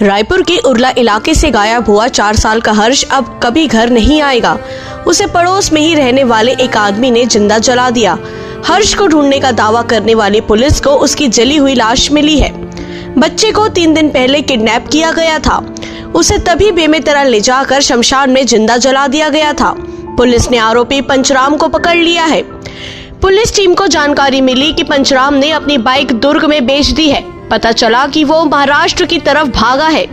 रायपुर के उरला इलाके से गायब हुआ 4 साल का हर्ष अब कभी घर नहीं आएगा। उसे पड़ोस में ही रहने वाले एक आदमी ने जिंदा जला दिया। हर्ष को ढूंढने का दावा करने वाली पुलिस को उसकी जली हुई लाश मिली है। बच्चे को 3 दिन पहले किडनैप किया गया था। उसे तभी बेमेतरा ले जाकर शमशान में जिंदा जला दिया गया था। पुलिस ने आरोपी पंचराम को पकड़ लिया है। पुलिस टीम को जानकारी मिली कि पंचराम ने अपनी बाइक दुर्ग में बेच दी है। पता चला कि वो महाराष्ट्र की तरफ भागा है।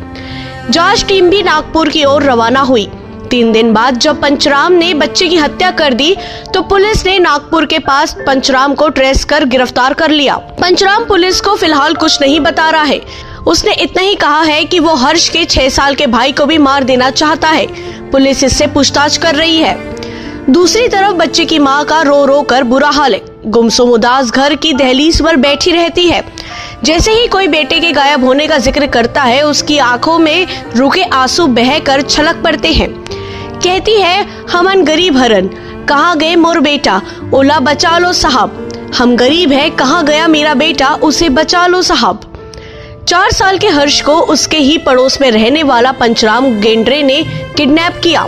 जांच टीम भी नागपुर की ओर रवाना हुई। 3 दिन बाद जब पंचराम ने बच्चे की हत्या कर दी तो पुलिस ने नागपुर के पास पंचराम को ट्रेस कर गिरफ्तार कर लिया। पंचराम पुलिस को फिलहाल कुछ नहीं बता रहा है। उसने इतना ही कहा है कि वो हर्ष के 6 साल के भाई को भी मार देना चाहता है। पुलिस इससे पूछताछ कर रही है। दूसरी तरफ बच्चे की मां का रो रो कर बुरा हाल है। गुमसुम उदास घर की दहलीज पर बैठी रहती है। जैसे ही कोई बेटे के गायब होने का जिक्र करता है, उसकी आंखों में रुके आंसू बहकर छलक पड़ते हैं। कहती है, हमन गरीब हरन, कहाँ गए मोर बेटा, ओला बचा लो साहब। हम गरीब है, कहाँ गया मेरा बेटा, उसे बचा लो साहब। 4 साल के हर्ष को उसके ही पड़ोस में रहने वाला पंचराम गेंड्रे ने किडनैप किया।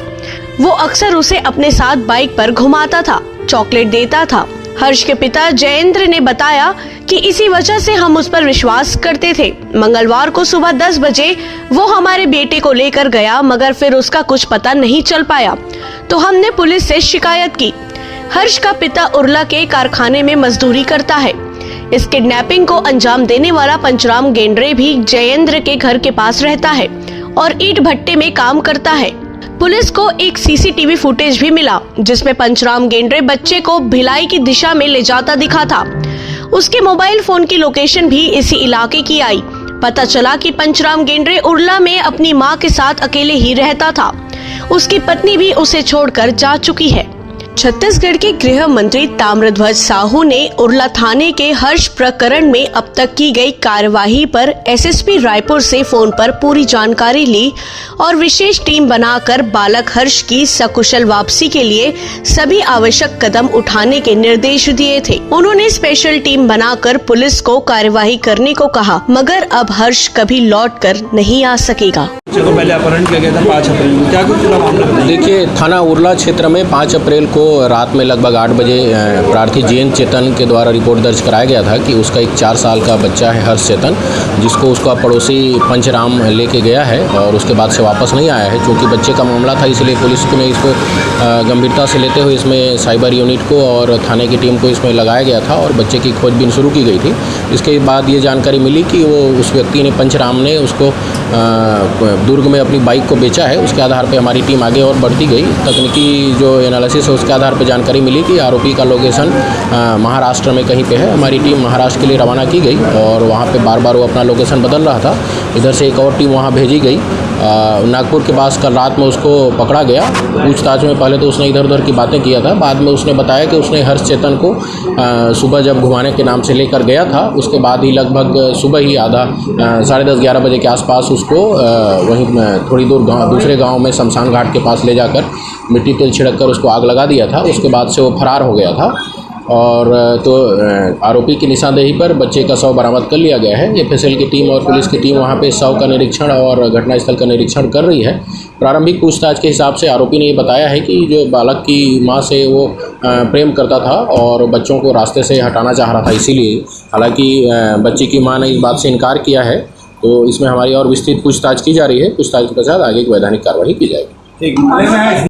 वो अक्सर उसे अपने साथ बाइक पर घुमाता था, चॉकलेट देता था। हर्ष के पिता जयेंद्र ने बताया कि इसी वजह से हम उस पर विश्वास करते थे। मंगलवार को सुबह 10 बजे वो हमारे बेटे को लेकर गया, मगर फिर उसका कुछ पता नहीं चल पाया तो हमने पुलिस से शिकायत की। हर्ष का पिता उरला के कारखाने में मजदूरी करता है। इस किडनैपिंग को अंजाम देने वाला पंचराम गेंड्रे भी जयेंद्र के घर के पास रहता है और ईंट भट्टे में काम करता है। पुलिस को एक सीसीटीवी फुटेज भी मिला जिसमें पंचराम गेंड्रे बच्चे को भिलाई की दिशा में ले जाता दिखा था। उसके मोबाइल फोन की लोकेशन भी इसी इलाके की आई। पता चला कि पंचराम गेंड्रे उरला में अपनी मां के साथ अकेले ही रहता था। उसकी पत्नी भी उसे छोड़कर जा चुकी है। छत्तीसगढ़ के गृह मंत्री ताम्रध्वज साहू ने उरला थाने के हर्ष प्रकरण में अब तक की गई कार्यवाही पर एसएसपी रायपुर से फोन पर पूरी जानकारी ली और विशेष टीम बनाकर बालक हर्ष की सकुशल वापसी के लिए सभी आवश्यक कदम उठाने के निर्देश दिए थे। उन्होंने स्पेशल टीम बनाकर पुलिस को कार्यवाही करने को कहा, मगर अब हर्ष कभी लौट कर नहीं आ सकेगा। को पहले अपहरण किया गया था 5 अप्रैल को, क्या कुछ पूरा मामला है? देखिए, थाना उरला क्षेत्र में 5 अप्रैल को रात में लगभग 8 बजे प्रार्थी जैन चेतन के द्वारा रिपोर्ट दर्ज कराया गया था कि उसका एक 4 साल का बच्चा है हर्ष चेतन, जिसको उसका पड़ोसी पंचराम लेके गया है और उसके बाद से वापस नहीं आया है। चूँकि बच्चे का मामला था, इसलिए पुलिस ने इसको गंभीरता से लेते हुए इसमें साइबर यूनिट को और थाने की टीम को इसमें लगाया गया था और बच्चे की खोजबीन शुरू की गई थी। इसके बाद ये जानकारी मिली कि वो उस व्यक्ति ने, पंचराम ने, उसको दुर्ग में अपनी बाइक को बेचा है। उसके आधार पे हमारी टीम आगे और बढ़ती गई। तकनीकी जो एनालिसिस है उसके आधार पे जानकारी मिली कि आरोपी का लोकेशन महाराष्ट्र में कहीं पे है। हमारी टीम महाराष्ट्र के लिए रवाना की गई और वहाँ पे बार बार वो अपना लोकेशन बदल रहा था। इधर से एक और टीम वहाँ भेजी गई। नागपुर के पास कल रात में उसको पकड़ा गया। पूछताछ में पहले तो उसने इधर उधर की बातें किया था, बाद में उसने बताया कि उसने हर्ष चेतन को सुबह जब घुमाने के नाम से लेकर गया था, उसके बाद ही लगभग सुबह ही आधा 10:30-11 बजे के आसपास उसको वहीं थोड़ी दूर दूसरे गांव में शमशान घाट के पास ले जाकर मिट्टी तेल छिड़क कर उसको आग लगा दिया था। उसके बाद से वो फरार हो गया था और तो आरोपी की निशानदेही पर बच्चे का शव बरामद कर लिया गया है। एफएसएल की टीम और पुलिस की टीम वहां पे शव का निरीक्षण और घटनास्थल का निरीक्षण कर रही है। प्रारंभिक पूछताछ के हिसाब से आरोपी ने ये बताया है कि जो बालक की मां से वो प्रेम करता था और बच्चों को रास्ते से हटाना चाह रहा था, इसीलिए। हालांकि बच्चे की मां ने इस बात से इनकार किया है, तो इसमें हमारी और विस्तृत पूछताछ की जा रही है। पूछताछ के पश्चात आगे की वैधानिक कार्रवाई की जाएगी।